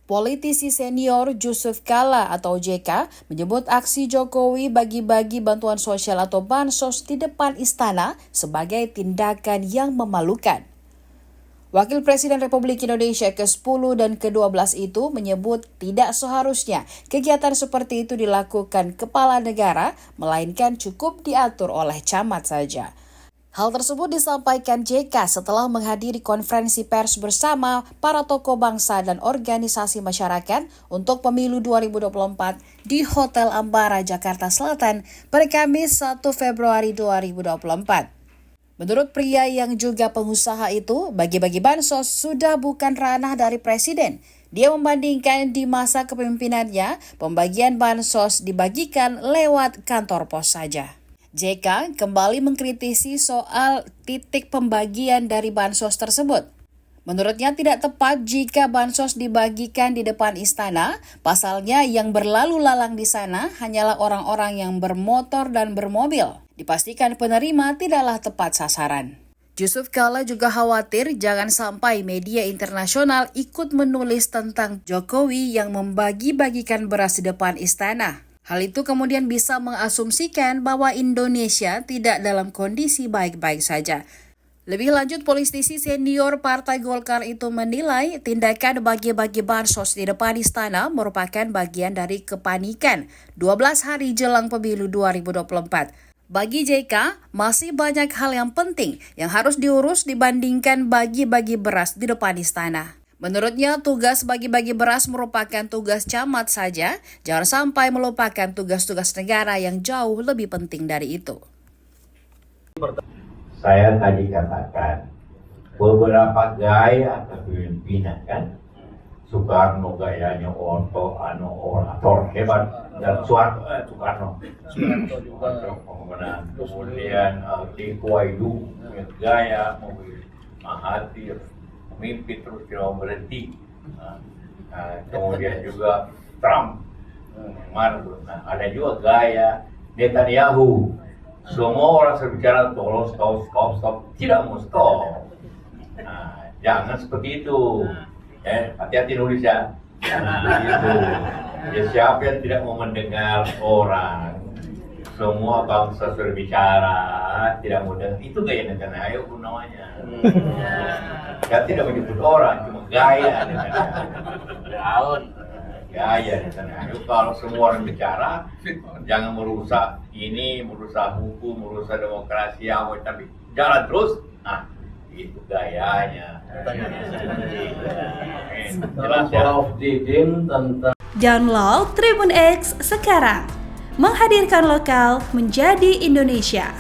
Politisi senior Yusuf Kala atau JK menyebut aksi Jokowi bagi-bagi bantuan sosial atau bansos di depan istana sebagai tindakan yang memalukan. Wakil Presiden Republik Indonesia ke-10 dan ke-12 itu menyebut tidak seharusnya kegiatan seperti itu dilakukan kepala negara, melainkan cukup diatur oleh camat saja. Hal tersebut disampaikan JK setelah menghadiri konferensi pers bersama para tokoh bangsa dan organisasi masyarakat untuk pemilu 2024 di Hotel Ambara, Jakarta Selatan pada Kamis 1 Februari 2024. Menurut pria yang juga pengusaha itu, bagi-bagi bansos sudah bukan ranah dari presiden. Dia membandingkan di masa kepemimpinannya, pembagian bansos dibagikan lewat kantor pos saja. JK kembali mengkritisi soal titik pembagian dari bansos tersebut. Menurutnya tidak tepat jika bansos dibagikan di depan istana, pasalnya yang berlalu lalang di sana hanyalah orang-orang yang bermotor dan bermobil. Dipastikan penerima tidaklah tepat sasaran. Yusuf Kala juga khawatir jangan sampai media internasional ikut menulis tentang Jokowi yang membagi-bagikan beras di depan istana. Hal itu kemudian bisa mengasumsikan bahwa Indonesia tidak dalam kondisi baik-baik saja. Lebih lanjut, politisi senior Partai Golkar itu menilai tindakan bagi-bagi bansos di depan istana merupakan bagian dari kepanikan 12 hari jelang pemilu 2024. Bagi JK, masih banyak hal yang penting yang harus diurus dibandingkan bagi-bagi beras di depan istana. Menurutnya, tugas bagi-bagi beras merupakan tugas camat saja, jangan sampai melupakan tugas-tugas negara yang jauh lebih penting dari itu. Saya tadi katakan, beberapa gaya kepemimpinan kan, Soekarno gayanya orator hebat, dan Soekarno kemudian Tikuaidu gaya Mahathir, mimpi terus tidak berhenti. Kemudian juga Trump, ada juga gaya Netanyahu. Semua orang berbicara tolong stop, tidak mau stop. Jangan seperti itu. Hati-hati nulis ya. Begitu. Ya, siapa yang tidak mau mendengar orang? Semua bangsa berbicara, tidak mau dengar. Itu gaya Netanyahu namanya. Dia tidak menyebut orang, cuma gaya Netanyahu. Gaya Netanyahu. Kalau semua orang bicara, jangan merusak ini, merusak hukum, merusak demokrasi, tapi jalan terus. Nah, itu gayanya. Jelas ya. Download Tribun X sekarang, menghadirkan lokal menjadi Indonesia.